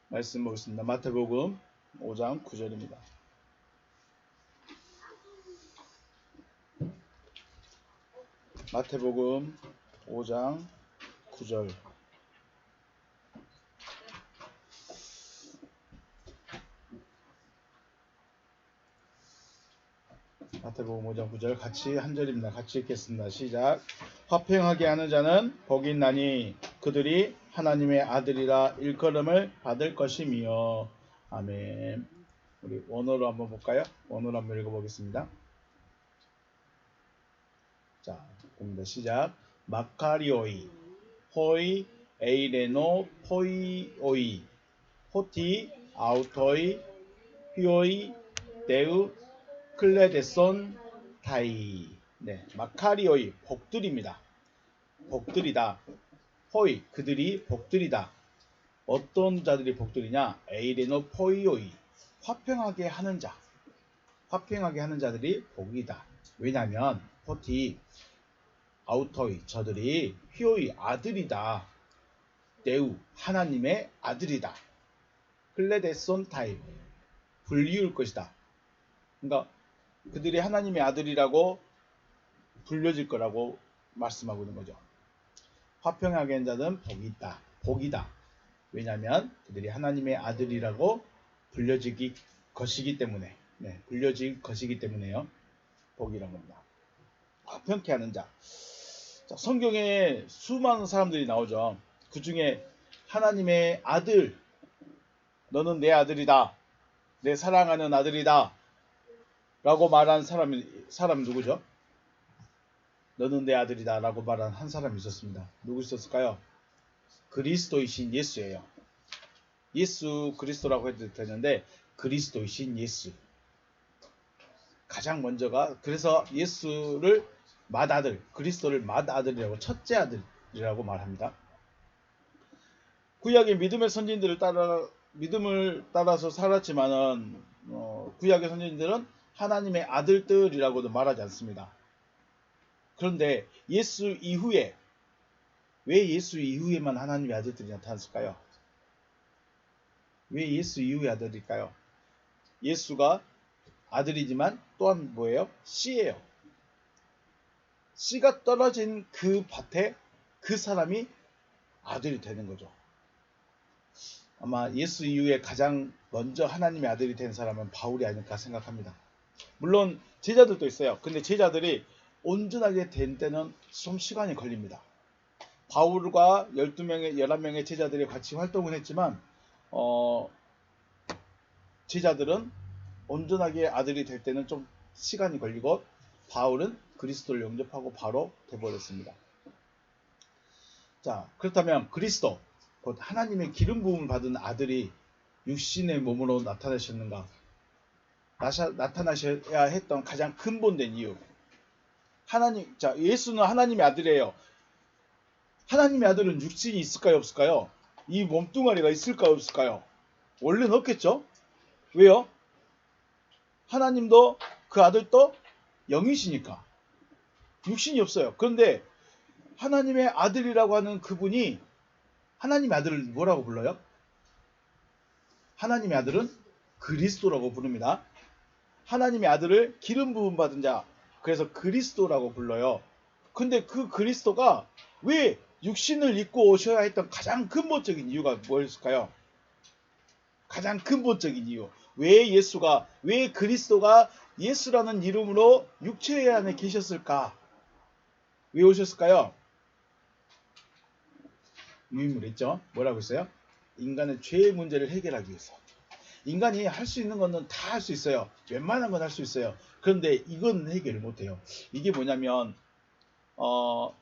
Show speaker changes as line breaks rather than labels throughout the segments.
말씀 보겠습니다. 마태복음 5장 9절입니다. 마태복음 5장 9절. 마태복음 5장 9절 같이 한 절입니다. 같이 읽겠습니다. 시작. 화평하게 하는 자는 복이 있나니 그들이 하나님의 아들이라 일컬음을 받을 것이며. 아멘. 우리 원어로 한번 볼까요? 원어로 한번 읽어보겠습니다. 자, 봅니다. 시작. 마카리오이 호이 에이레노 포이오이 호티 아우토이 휘오이 데우 클레데손 타이. 네, 마카리오이 복들입니다. 복들이다. 호이 그들이 복들이다. 어떤 자들이 복들이냐? 에이레노 포이오이 화평하게 하는 자. 화평하게 하는 자들이 복이다. 왜냐하면 호티 아우토이 저들이 휘오이 아들이다. 데우 하나님의 아들이다. 클레데손 타이 불리울 것이다. 그러니까 그들이 하나님의 아들이라고 불려질 거라고 말씀하고 있는 거죠. 화평하게 한 자는 복이 있다. 복이다. 왜냐하면 그들이 하나님의 아들이라고 불려질 것이기 때문에. 네, 불려질 것이기 때문에요. 복이라고 합니다. 화평케 하는 자. 자, 성경에 수많은 사람들이 나오죠. 그 중에 하나님의 아들, 너는 내 아들이다. 내 사랑하는 아들이다. 라고 말한 사람이 누구죠? 너는 내 아들이다 라고 말한 한 사람이 있었습니다. 누구 있었을까요? 그리스도이신 예수예요. 예수 그리스도라고 해도 되는데 그리스도이신 예수. 가장 먼저가 그래서 예수를 맏아들, 그리스도를 맏아들이라고 첫째 아들이라고 말합니다. 구약의 믿음의 선진들을 믿음을 따라서 살았지만은 구약의 선진들은 하나님의 아들들이라고도 말하지 않습니다. 그런데 예수 이후에 왜 예수 이후에만 하나님의 아들들이 나타났을까요? 왜 예수 이후의 아들일까요? 예수가 아들이지만 또한 뭐예요? 씨예요. 씨가 떨어진 그 밭에 그 사람이 아들이 되는 거죠. 아마 예수 이후에 가장 먼저 하나님의 아들이 된 사람은 바울이 아닐까 생각합니다. 물론 제자들도 있어요. 근데 제자들이 온전하게 된 때는 좀 시간이 걸립니다. 바울과 11명의 제자들이 같이 활동을 했지만 제자들은 온전하게 아들이 될 때는 좀 시간이 걸리고 바울은 그리스도를 영접하고 바로 돼버렸습니다. 자, 그렇다면 그리스도 곧 하나님의 기름 부음을 받은 아들이 육신의 몸으로 나타나셨는가? 나타나셔야 했던 가장 근본된 이유. 자, 예수는 하나님의 아들이에요. 하나님의 아들은 육신이 있을까요, 없을까요? 이 몸뚱아리가 있을까요, 없을까요? 원래는 없겠죠? 왜요? 하나님도 그 아들도 영이시니까. 육신이 없어요. 그런데 하나님의 아들이라고 하는 그분이 하나님의 아들을 뭐라고 불러요? 하나님의 아들은 그리스도라고 부릅니다. 하나님의 아들을 기름 부음 받은 자, 그래서 그리스도라고 불러요. 근데 그 그리스도가 왜 육신을 입고 오셔야 했던 가장 근본적인 이유가 뭐였을까요? 가장 근본적인 이유. 왜 그리스도가 예수라는 이름으로 육체 안에 계셨을까? 왜 오셨을까요? 유인물했죠. 뭐라고 했어요? 인간의 죄의 문제를 해결하기 위해서. 인간이 할 수 있는 거는 다 할 수 있어요. 웬만한 건 할 수 있어요. 그런데 이건 해결을 못해요. 이게 뭐냐면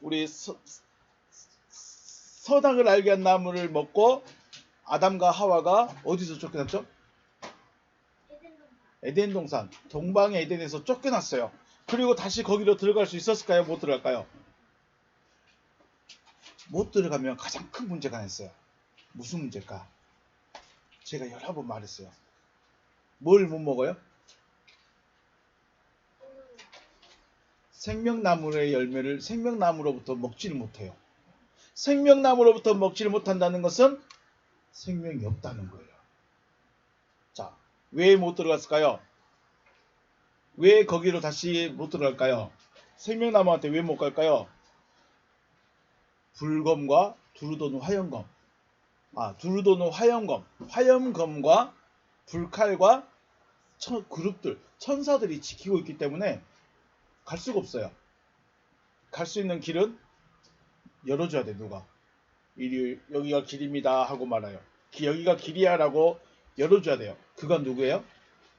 우리 선악을 알게 한 나무를 먹고 아담과 하와가 어디서 쫓겨났죠? 에덴 동산, 동방의 에덴에서 쫓겨났어요. 그리고 다시 거기로 들어갈 수 있었을까요? 못 들어갈까요? 못 들어가면 가장 큰 문제가 있어요. 무슨 문제일까? 제가 여러 번 말했어요. 뭘 못 먹어요? 생명나무의 열매를 생명나무로부터 먹지를 못해요. 생명나무로부터 먹지를 못한다는 것은 생명이 없다는 거예요. 왜 못 들어갔을까요? 왜 거기로 다시 못 들어갈까요? 생명나무한테 왜 못 갈까요? 불검과 두루 도는 화염검. 두루 도는 화염검. 화염검과 불칼과 그룹들, 천사들이 지키고 있기 때문에 갈 수가 없어요. 갈 수 있는 길은 열어줘야 돼, 누가. 여기가 길입니다 하고 말아요. 여기가 길이야 라고 열어줘야 돼요. 그건 누구예요?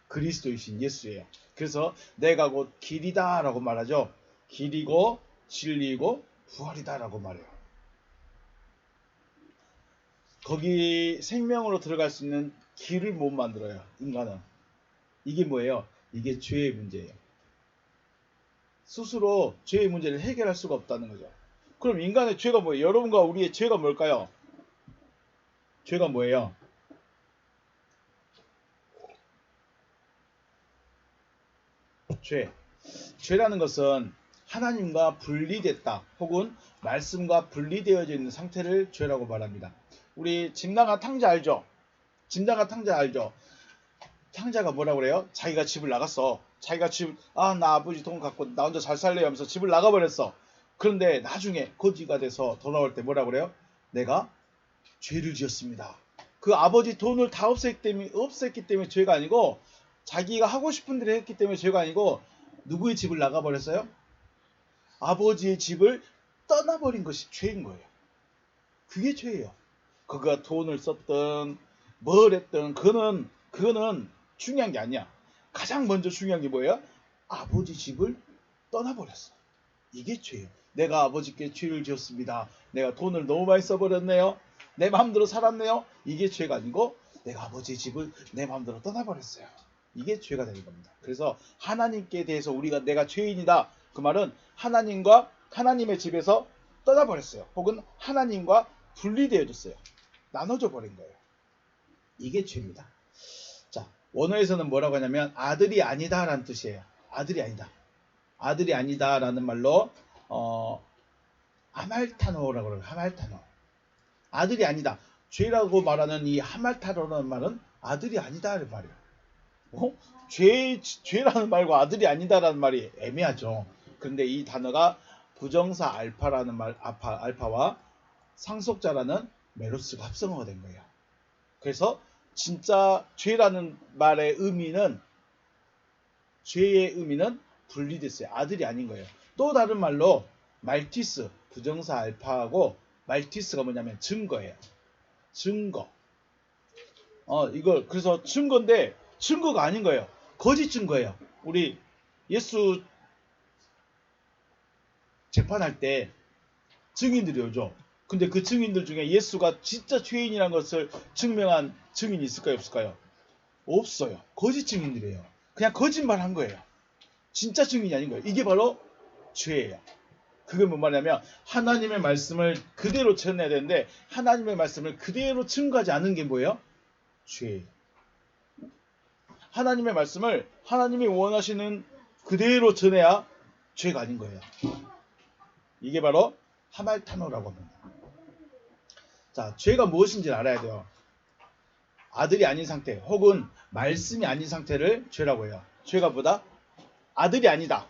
그리스도이신 예수예요. 그래서 내가 곧 길이다 라고 말하죠. 길이고 진리고 부활이다 라고 말해요. 거기 생명으로 들어갈 수 있는 길을 못 만들어요. 인간은. 이게 뭐예요? 이게 죄의 문제예요. 스스로 죄의 문제를 해결할 수가 없다는 거죠. 그럼 인간의 죄가 뭐예요? 여러분과 우리의 죄가 뭘까요? 죄가 뭐예요? 죄라는 것은 하나님과 분리됐다 혹은 말씀과 분리되어져 있는 상태를 죄라고 말합니다. 우리 짐나간 탕자 알죠? 짐나간 탕자 알죠? 탕자가 뭐라고 그래요? 자기가 집을 나갔어. 자기가 나 아버지 돈 갖고 나 혼자 잘 살래요 하면서 집을 나가버렸어. 그런데 나중에 거지가 돼서 돌아올 때 뭐라고 그래요? 내가 죄를 지었습니다. 그 아버지 돈을 다 없앴기 때문에 죄가 아니고 자기가 하고 싶은 대로 했기 때문에 죄가 아니고 누구의 집을 나가버렸어요? 아버지의 집을 떠나버린 것이 죄인 거예요. 그게 죄예요. 그가 돈을 썼든 뭘 했든 그거는 중요한 게 아니야. 가장 먼저 중요한 게 뭐예요? 아버지 집을 떠나버렸어. 이게 죄예요. 내가 아버지께 죄를 지었습니다. 내가 돈을 너무 많이 써버렸네요. 내 마음대로 살았네요. 이게 죄가 아니고 내가 아버지의 집을 내 마음대로 떠나버렸어요. 이게 죄가 되는 겁니다. 그래서 하나님께 대해서 내가 죄인이다. 그 말은 하나님의 집에서 떠나버렸어요. 혹은 하나님과 분리되어졌어요. 나눠져 버린 거예요. 이게 죄입니다. 자, 원어에서는 뭐라고 하냐면 아들이 아니다라는 뜻이에요. 아들이 아니다. 아들이 아니다라는 말로 하말타노라고 그래요. 하말타노. 아들이 아니다. 죄라고 말하는 이 하말타노라는 말은 아들이 아니다를 말이에요. 죄라는 말과 아들이 아니다라는 말이 애매하죠. 그런데 이 단어가 부정사 알파와 상속자라는 메로스가 합성어가 된 거예요. 그래서 진짜 죄라는 말의 죄의 의미는 분리됐어요. 아들이 아닌 거예요. 또 다른 말로 말티스, 부정사 알파하고 말티스가 뭐냐면 증거예요. 증거. 그래서 증거인데 증거가 아닌 거예요. 거짓 증거예요. 우리 예수 재판할 때 증인들이 오죠. 근데 그 증인들 중에 예수가 진짜 죄인이라는 것을 증명한 증인이 있을까요? 없을까요? 없어요. 거짓 증인들이에요. 그냥 거짓말 한 거예요. 진짜 증인이 아닌 거예요. 이게 바로 죄예요. 그게 뭔 말이냐면 하나님의 말씀을 그대로 전해야 되는데 하나님의 말씀을 그대로 증거하지 않은 게 뭐예요? 죄예요. 하나님의 말씀을 하나님이 원하시는 그대로 전해야 죄가 아닌 거예요. 이게 바로 하말타노라고 합니다. 자, 죄가 무엇인지를 알아야 돼요. 아들이 아닌 상태 혹은 말씀이 아닌 상태를 죄라고 해요. 죄가 뭐다? 아들이 아니다.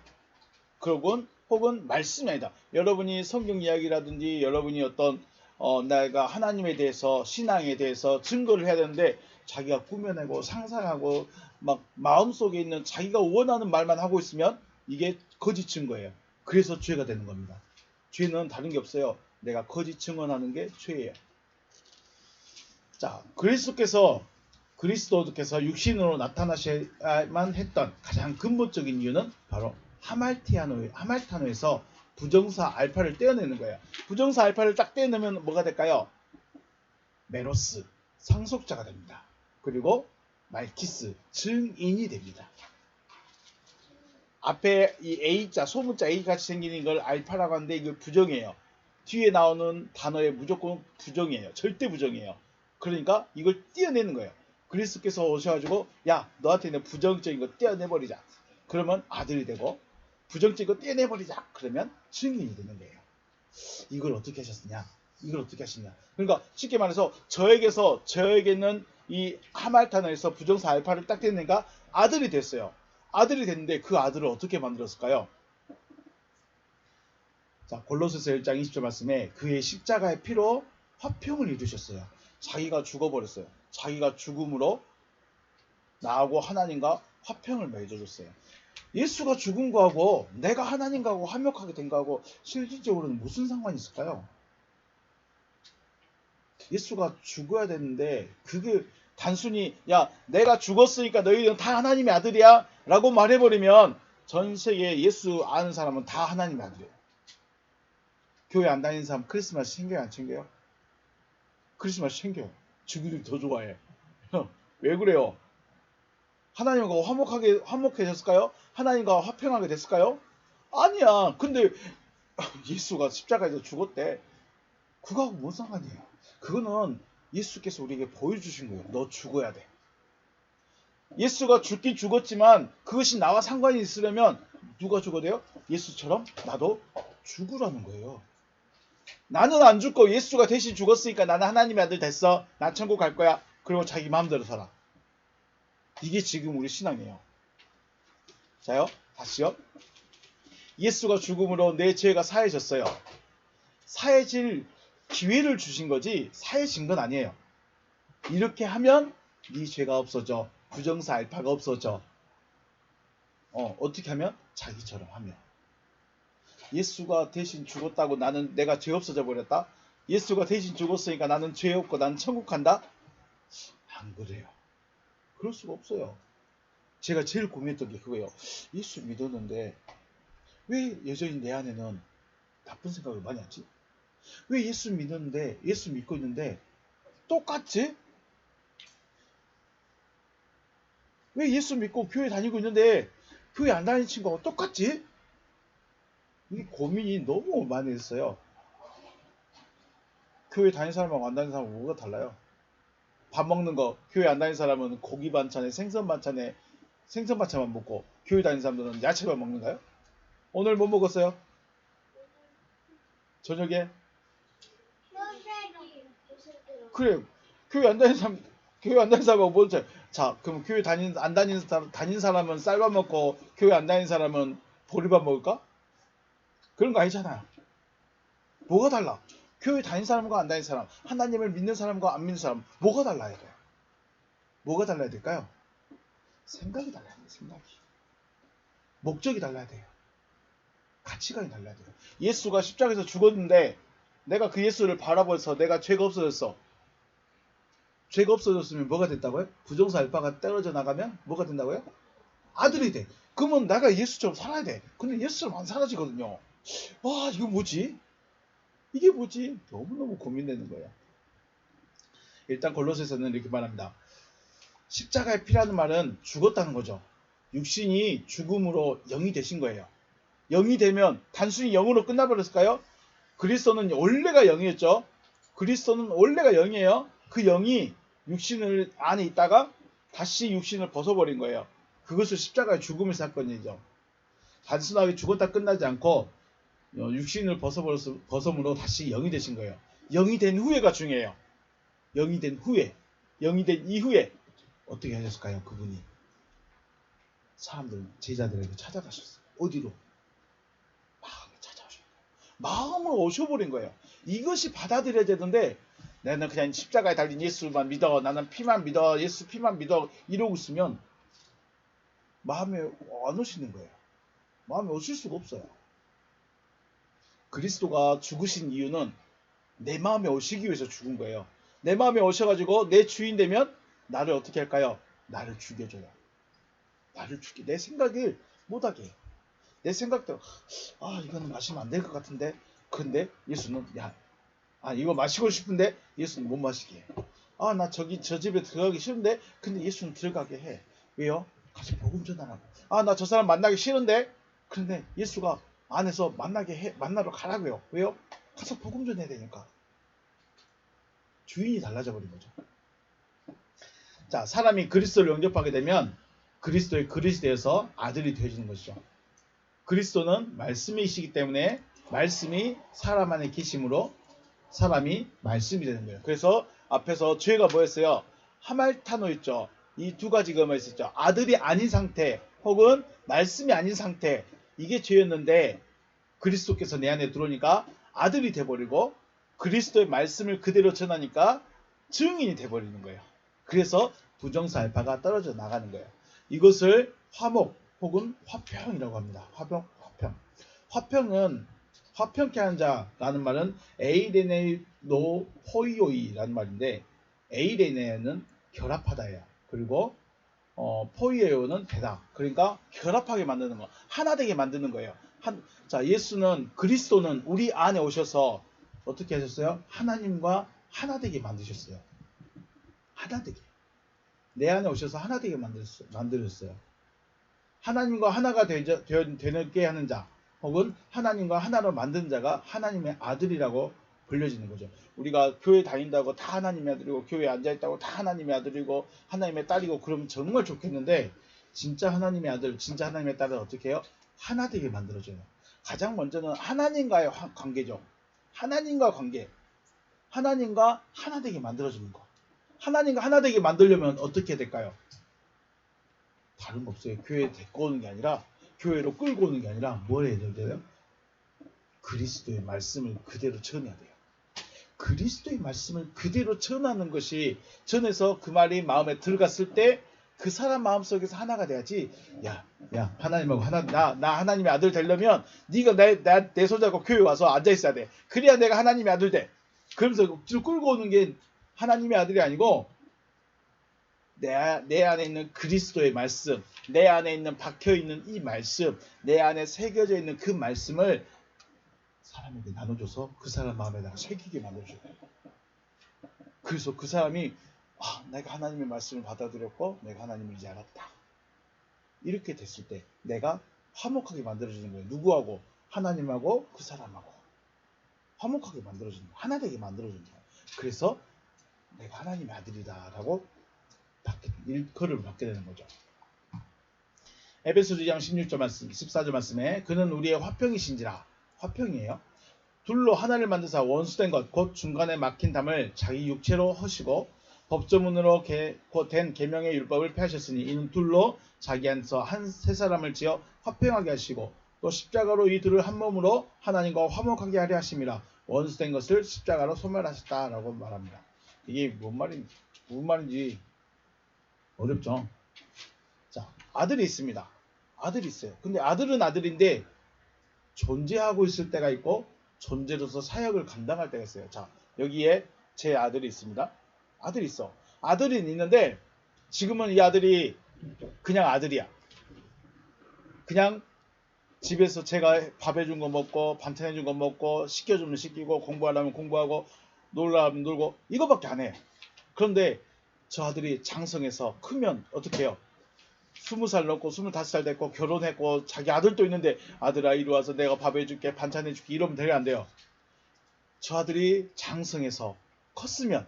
혹은 말씀이 아니다. 여러분이 성경 이야기라든지 여러분이 내가 하나님에 대해서 신앙에 대해서 증거를 해야 되는데 자기가 꾸며내고 상상하고 막 마음속에 있는 자기가 원하는 말만 하고 있으면 이게 거짓 증거예요. 그래서 죄가 되는 겁니다. 죄는 다른 게 없어요. 내가 거짓 증언하는 게 죄예요. 자, 그리스도께서 육신으로 나타나셔야만 했던 가장 근본적인 이유는 바로 하말타노에서 부정사 알파를 떼어내는 거예요. 부정사 알파를 딱 떼어내면 뭐가 될까요? 메로스, 상속자가 됩니다. 그리고 말티스, 증인이 됩니다. 앞에 이 A자, 소문자 A같이 생긴 이걸 알파라고 하는데 이거 부정이에요. 뒤에 나오는 단어에 무조건 부정이에요. 절대 부정이에요. 그러니까 이걸 떼어내는 거예요. 그리스도께서 오셔가지고 야, 너한테 있는 부정적인 거 떼어내버리자. 그러면 아들이 되고 부정적인 거 떼어내버리자. 그러면 증인이 되는 거예요. 이걸 어떻게 하셨느냐? 그러니까 쉽게 말해서 저에게는 이 하말탄에서 부정사 알파를 딱 됐으니까 아들이 됐어요. 아들이 됐는데 그 아들을 어떻게 만들었을까요? 자, 골로새서 1장 20절 말씀에 그의 십자가의 피로 화평을 이루셨어요. 자기가 죽어버렸어요. 자기가 죽음으로 나하고 하나님과 화평을 맺어줬어요. 예수가 죽은 거하고 내가 하나님과하고 화목하게 된 거하고 실질적으로는 무슨 상관이 있을까요? 예수가 죽어야 되는데 그게 단순히 야 내가 죽었으니까 너희들은 다 하나님의 아들이야 라고 말해버리면 전 세계 예수 아는 사람은 다 하나님의 아들이에요. 교회 안 다니는 사람 크리스마스 챙겨요 안 챙겨요? 크리스마스 챙겨요. 주기를 더 좋아해. 왜 그래요? 하나님과 화목해졌을까요? 하나님과 화평하게 됐을까요? 아니야. 근데 예수가 십자가에서 죽었대. 그거하고 뭔 상관이에요? 그거는 예수께서 우리에게 보여주신 거예요. 너 죽어야 돼. 예수가 죽긴 죽었지만 그것이 나와 상관이 있으려면 누가 죽어야 돼요? 예수처럼 나도 죽으라는 거예요. 나는 안 죽고 예수가 대신 죽었으니까 나는 하나님의 아들 됐어. 나 천국 갈 거야. 그리고 자기 마음대로 살아. 이게 지금 우리 신앙이에요. 자요. 다시요. 예수가 죽음으로 내 죄가 사해졌어요. 사해질 기회를 주신 거지 사해진 건 아니에요. 이렇게 하면 네 죄가 없어져. 부정사 알파가 없어져. 어떻게 하면? 자기처럼 하면. 예수가 대신 죽었다고 내가 죄 없어져 버렸다? 예수가 대신 죽었으니까 나는 죄 없고 나는 천국 간다? 안 그래요. 그럴 수가 없어요. 제가 제일 고민했던 게 그거예요. 예수 믿었는데 왜 여전히 내 안에는 나쁜 생각을 많이 하지? 왜 예수 믿었는데 예수 믿고 있는데 똑같지? 왜 예수 믿고 교회 다니고 있는데 교회 안 다니는 친구하고 똑같지? 이 고민이 너무 많이 했어요. 교회 다니는 사람하고 안 다니는 사람하고 뭐가 달라요? 밥 먹는 거 교회 안 다니는 사람은 고기 반찬에 생선 반찬만 먹고 교회 다니는 사람들은 야채만 먹는가요? 오늘 뭐 먹었어요? 저녁에? 그래. 교회 안 다니는 사람하고 뭐 자, 그럼 교회 안 다니는 사람은 쌀밥 먹고 교회 안 다니는 사람은 보리밥 먹을까? 그런 거 아니잖아요. 뭐가 달라? 교회 다니는 사람과 안 다니는 사람, 하나님을 믿는 사람과 안 믿는 사람, 뭐가 달라야 돼요? 뭐가 달라야 될까요? 생각이 달라야 돼요. 생각이. 목적이 달라야 돼요. 가치관이 달라야 돼요. 예수가 십자가에서 죽었는데 내가 그 예수를 바라보면서 내가 죄가 없어졌어. 죄가 없어졌으면 뭐가 됐다고요? 부정사 알파가 떨어져 나가면 뭐가 된다고요? 아들이 돼. 그러면 내가 예수처럼 살아야 돼. 근데 예수처럼 안 살아지거든요. 와, 이거 뭐지? 이게 뭐지? 너무너무 고민되는 거예요. 일단 골로새서는 이렇게 말합니다. 십자가의 피라는 말은 죽었다는 거죠. 육신이 죽음으로 영이 되신 거예요. 영이 되면 단순히 영으로 끝나버렸을까요? 그리스도는 원래가 영이었죠. 그리스도는 원래가 영이에요. 그 영이 육신을 안에 있다가 다시 육신을 벗어버린 거예요. 그것을 십자가의 죽음의 사건이죠. 단순하게 죽었다 끝나지 않고 육신을 벗어므로 다시 영이 되신 거예요. 영이 된 후에가 중요해요. 영이 된 후에, 영이 된 이후에 어떻게 하셨을까요? 그분이 사람들, 제자들에게 찾아가셨어요. 어디로? 마음에 찾아오셨어요. 마음으로 오셔버린 거예요. 이것이 받아들여야 되는데 나는 그냥 십자가에 달린 예수만 믿어, 나는 피만 믿어, 예수 피만 믿어 이러고 있으면 마음에 안 오시는 거예요. 마음에 오실 수가 없어요. 그리스도가 죽으신 이유는 내 마음에 오시기 위해서 죽은 거예요. 내 마음에 오셔가지고 내 주인 되면 나를 어떻게 할까요? 나를 죽여줘요. 나를 내 생각을 못하게 해요. 내 생각대로 이거는 마시면 안 될 것 같은데 근데 예수는 이거 마시고 싶은데 예수는 못 마시게 해. 나 저 집에 들어가기 싫은데 근데 예수는 들어가게 해. 왜요? 가서 복음 전하라고. 나 저 사람 만나기 싫은데 그런데 예수가 안에서 만나러 가라고요. 왜요? 가서 복음 전해야 되니까. 주인이 달라져 버린 거죠. 자, 사람이 그리스도를 영접하게 되면 그리스도의 그릇이 되어서 아들이 되어지는 것이죠. 그리스도는 말씀이시기 때문에 말씀이 사람 안에 계심으로 사람이 말씀이 되는 거예요. 그래서 앞에서 죄가 뭐였어요? 하말타노 있죠. 이 두 가지가 있었죠. 아들이 아닌 상태 혹은 말씀이 아닌 상태, 이게 죄였는데 그리스도께서 내 안에 들어오니까 아들이 돼버리고 그리스도의 말씀을 그대로 전하니까 증인이 돼버리는 거예요. 그래서 부정사 알파가 떨어져 나가는 거예요. 이것을 화목 혹은 화평이라고 합니다. 화평. 화평은 화평케 하는 자라는 말은 에이레네노 포이오이라는 말인데, 에이레네는 결합하다예요. 그리고 포이에오는 되다. 그러니까 결합하게 만드는 거, 하나 되게 만드는 거예요. 자, 예수는, 그리스도는 우리 안에 오셔서 어떻게 하셨어요? 하나님과 하나 되게 만드셨어요. 하나 되게. 내 안에 오셔서 하나 되게 만들었어요. 하나님과 하나가 되게 하는 자, 혹은 하나님과 하나로 만든 자가 하나님의 아들이라고 불려지는 거죠. 우리가 교회 다닌다고 다 하나님의 아들이고, 교회에 앉아있다고 다 하나님의 아들이고 하나님의 딸이고 그러면 정말 좋겠는데, 진짜 하나님의 아들, 진짜 하나님의 딸은 어떻게 해요? 하나 되게 만들어줘요. 가장 먼저는 하나님과의 관계죠. 하나님과 관계. 하나님과 하나 되게 만들어주는 거. 하나님과 하나 되게 만들려면 어떻게 될까요? 다른 거 없어요. 교회에 데리고 오는 게 아니라, 교회로 끌고 오는 게 아니라 뭘 해야 돼요? 그리스도의 말씀을 그대로 전해야 돼요. 그리스도의 말씀을 그대로 전하는 것이, 전해서 그 말이 마음에 들어갔을 때 그 사람 마음속에서 하나가 돼야지. 야 하나님하고 나 하나님의 아들 되려면 네가 내 손잡고 교회 와서 앉아 있어야 돼. 그래야 내가 하나님의 아들 돼. 그러면서 끌고 오는 게 하나님의 아들이 아니고, 내 안에 있는 그리스도의 말씀, 내 안에 있는 박혀있는 이 말씀, 내 안에 새겨져 있는 그 말씀을 사람에게 나눠줘서 그 사람 마음에다가 새기게 만들어줘요. 그래서 그 사람이 내가 하나님의 말씀을 받아들였고 내가 하나님을 이제 알았다. 이렇게 됐을 때 내가 화목하게 만들어지는 거예요. 누구하고? 하나님하고 그 사람하고 화목하게 만들어지는 거예요. 하나 되게 만들어지는 거예요. 그래서 내가 하나님의 아들이다 라고 일컬음을 받게 되는 거죠. 에베소서 2장 16절 말씀, 14절 말씀에 그는 우리의 화평이신지라. 화평이에요. 둘로 하나를 만드사 원수된 것 곧 중간에 막힌 담을 자기 육체로 허시고 법조문으로 된 계명의 율법을 폐하셨으니 이는 둘로 자기 안에서 세 사람을 지어 화평하게 하시고 또 십자가로 이 둘을 한 몸으로 하나님과 화목하게 하려 하심이라. 원수된 것을 십자가로 소멸하셨다라고 말합니다. 이게 무슨 말인지 어렵죠. 자, 아들이 있습니다. 아들이 있어요. 근데 아들은 아들인데 존재하고 있을 때가 있고 존재로서 사역을 감당할 때가 있어요. 자, 여기에 제 아들이 있습니다. 아들이 있어. 아들이 있는데 지금은 이 아들이 그냥 아들이야. 그냥 집에서 제가 밥 해준 거 먹고 반찬 해준 거 먹고 시켜주면 시키고 공부하려면 공부하고 놀라면 놀고 이거밖에 안 해. 그런데 저 아들이 장성해서 크면 어떻게 해요? 20살 넘고 25살 됐고 결혼했고 자기 아들도 있는데 아들아 이리 와서 내가 밥 해줄게 반찬 해줄게 이러면 되게 안 돼요. 저 아들이 장성해서 컸으면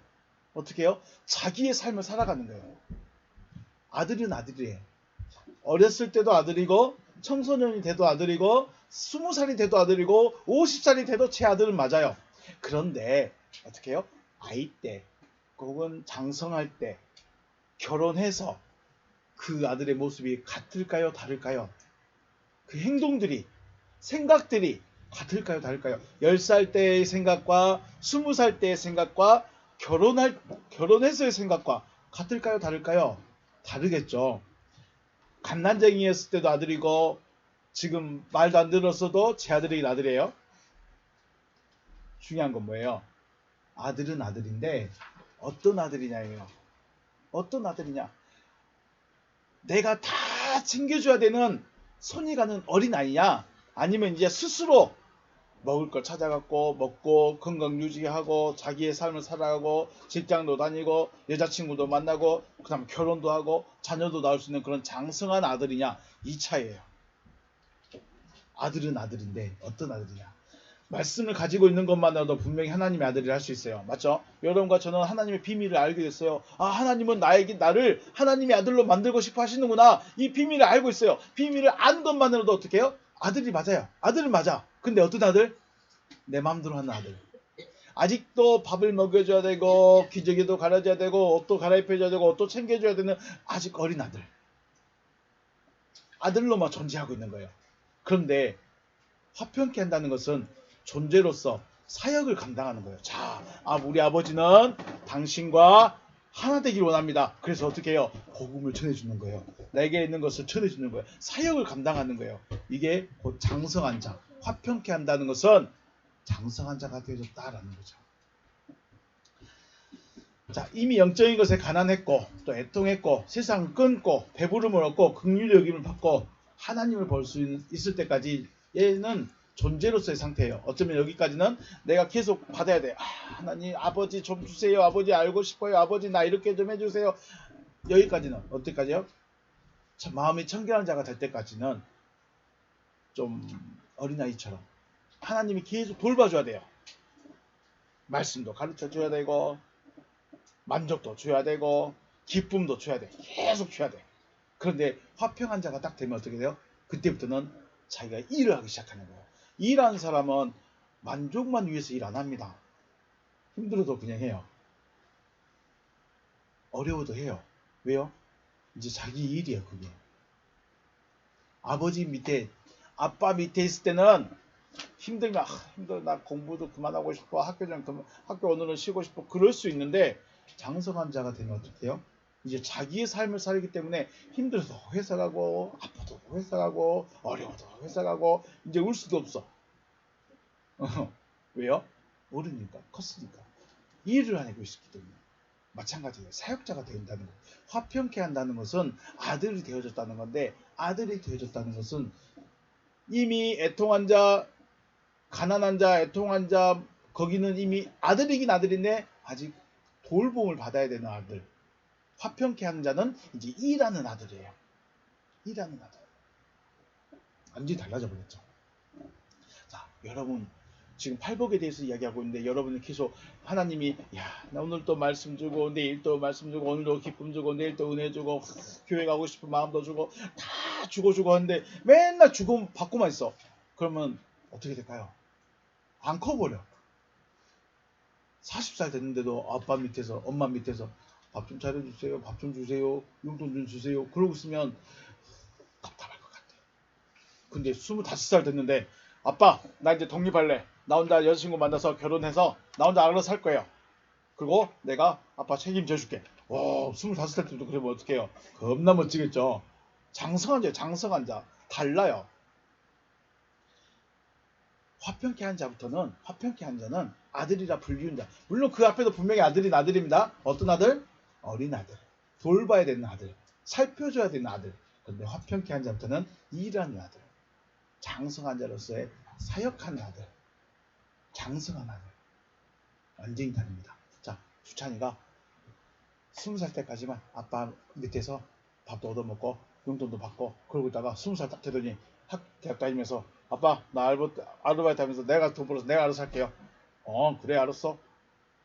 어떻게 해요? 자기의 삶을 살아가는 거예요. 아들은 아들이에요. 어렸을 때도 아들이고 청소년이 돼도 아들이고 20살이 돼도 아들이고 50살이 돼도 제 아들은 맞아요. 그런데 어떻게 해요? 아이 때 혹은 장성할 때 결혼해서 그 아들의 모습이 같을까요? 다를까요? 그 행동들이, 생각들이 같을까요? 다를까요? 10살 때의 생각과 20살 때의 생각과 결혼해서의 생각과 같을까요? 다를까요? 다르겠죠. 갓난쟁이였을 때도 아들이고 지금 말도 안 들었어도 제 아들이긴 아들이에요. 중요한 건 뭐예요? 아들은 아들인데 어떤 아들이냐예요. 어떤 아들이냐? 내가 다 챙겨줘야 되는 손이 가는 어린아이냐? 아니면 이제 스스로 먹을 걸 찾아갖고 먹고 건강 유지하고 자기의 삶을 살아가고 직장도 다니고 여자친구도 만나고 그 다음 결혼도 하고 자녀도 낳을 수 있는 그런 장성한 아들이냐? 이 차이예요. 아들은 아들인데 어떤 아들이냐? 말씀을 가지고 있는 것만으로도 분명히 하나님의 아들이라 할 수 있어요. 맞죠? 여러분과 저는 하나님의 비밀을 알게 됐어요. 하나님은 나를 하나님의 아들로 만들고 싶어 하시는구나. 이 비밀을 알고 있어요. 비밀을 아는 것만으로도 어떻게 해요? 아들이 맞아요. 아들은 맞아. 근데 어떤 아들? 내 마음대로 하는 아들. 아직도 밥을 먹여줘야 되고 기저귀도 갈아줘야 되고 옷도 갈아입혀줘야 되고 옷도 챙겨줘야 되는 아직 어린 아들로만 존재하고 있는 거예요. 그런데 화평케 한다는 것은 존재로서 사역을 감당하는 거예요. 자, 우리 아버지는 당신과 하나 되길 원합니다. 그래서 어떻게 해요? 복음을 전해주는 거예요. 내게 있는 것을 전해주는 거예요. 사역을 감당하는 거예요. 이게 곧 장성한 자. 화평케 한다는 것은 장성한 자가 되어졌다라는 거죠. 자, 이미 영적인 것에 가난했고 또 애통했고 세상 끊고 배부름을 얻고 긍휼히 여김을 받고 하나님을 볼 수 있을 때까지 얘는 존재로서의 상태예요. 어쩌면 여기까지는 내가 계속 받아야 돼. 하나님 아버지 좀 주세요. 아버지 알고 싶어요. 아버지 나 이렇게 좀 해주세요. 여기까지는 어때까지요? 참 마음이 청결한 자가 될 때까지는 좀 어린아이처럼 하나님이 계속 돌봐줘야 돼요. 말씀도 가르쳐줘야 되고 만족도 줘야 되고 기쁨도 줘야 돼. 계속 줘야 돼. 그런데 화평한 자가 딱 되면 어떻게 돼요? 그때부터는 자기가 일을 하기 시작하는 거예요. 일하는 사람은 만족만 위해서 일 안 합니다. 힘들어도 그냥 해요. 어려워도 해요. 왜요? 이제 자기 일이에요, 그게. 아버지 밑에, 아빠 밑에 있을 때는 힘들면 힘들어, 나 공부도 그만하고 싶어, 학교 오늘은 쉬고 싶어, 그럴 수 있는데 장성한 자가 되면 어떻게 해요? 이제 자기의 삶을 살기 때문에 힘들어서 회사 가고 아파도 회사 가고 어려워도 회사 가고 이제 울 수도 없어. 왜요? 모르니까 컸으니까 일을 하고 있기 때문에. 마찬가지예요. 사역자가 된다는 것. 화평케 한다는 것은 아들이 되어졌다는 건데 아들이 되어졌다는 것은 이미 애통한 자, 가난한 자, 애통한 자 거기는 이미 아들이긴 아들인데 아직 돌봄을 받아야 되는 아들. 화평케 하는 자는 이제 일하는 아들이에요. 일하는 아들. 완전히 달라져 버렸죠. 자, 여러분 지금 팔복에 대해서 이야기하고 있는데 여러분은 계속 하나님이 나 오늘 또 말씀 주고 내일 또 말씀 주고 오늘도 기쁨 주고 내일 또 은혜 주고 교회 가고 싶은 마음도 주고 다 주고 하는데 맨날 주고 받고만 있어. 그러면 어떻게 될까요? 안 커버려. 40살 됐는데도 아빠 밑에서 엄마 밑에서 밥 좀 차려주세요. 밥 좀 주세요. 용돈 좀 주세요. 그러고 있으면 답답할 것 같아. 근데 25살 됐는데 아빠 나 이제 독립할래. 나 혼자 여자친구 만나서 결혼해서 나 혼자 알아서 살 거예요. 그리고 내가 아빠 책임져 줄게. 와 25살 때도 그러면 어떡해요. 겁나 멋지겠죠. 장성한 자예요. 장성한 자. 달라요. 화평케 한 자부터는 화평케 한 자는 아들이라 불리운 자. 물론 그 앞에도 분명히 아들인 아들입니다. 어떤 아들? 어린 아들. 돌봐야 되는 아들. 살펴줘야 되는 아들. 그런데 화평케 한 자부터는 일하는 아들. 장성한 자로서의 사역하는 아들. 장성한 아들. 완전히 다릅니다. 자, 주찬이가 20살 때까지만 아빠 밑에서 밥도 얻어먹고 용돈도 받고 그러고 있다가 20살 딱 되더니 대학 다니면서 아빠 나 아르바이트 하면서 내가 돈 벌어서 내가 알아서 할게요. 그래 알았어.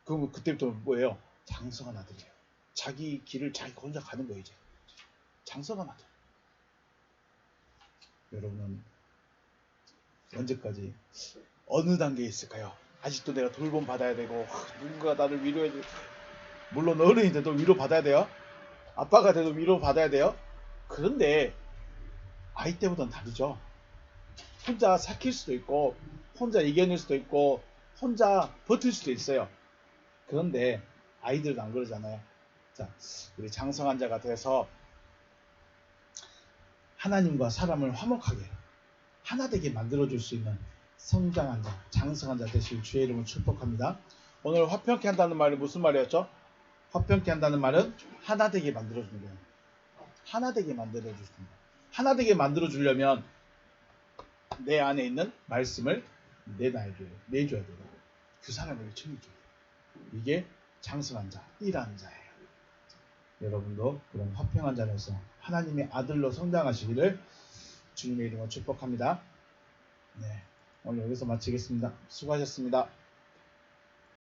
그럼 그때부터 뭐예요? 장성한 아들이에요. 자기 길을 자기 혼자 가는 거예요. 이제 장성한 아들. 여러분은 언제까지 어느 단계에 있을까요? 아직도 내가 돌봄 받아야 되고 누군가 나를 위로해 줄. 물론 어른이 돼도 위로 받아야 돼요. 아빠가 돼도 위로 받아야 돼요. 그런데 아이 때보다는 다르죠. 혼자 삭힐 수도 있고 혼자 이겨낼 수도 있고 혼자 버틸 수도 있어요. 그런데 아이들은 안 그러잖아요. 자, 우리 장성한 자가 돼서 하나님과 사람을 화목하게 하나 되게 만들어줄 수 있는 성장한 자, 장성한 자 되실 주의 이름을 축복합니다. 오늘 화평케 한다는 말이 무슨 말이었죠? 화평케 한다는 말은 하나 되게 만들어주는 거예요. 하나 되게 만들어주는 거예요. 하나 되게 만들어주려면 내 안에 있는 말씀을 내줘야 돼요. 그 사람에게 전해줘야 돼요. 이게 장성한 자, 일하는 자예요. 여러분도 그런 화평한 자로서 하나님의 아들로 성장하시기를 주님의 이름으로 축복합니다. 네, 오늘 여기서 마치겠습니다. 수고하셨습니다.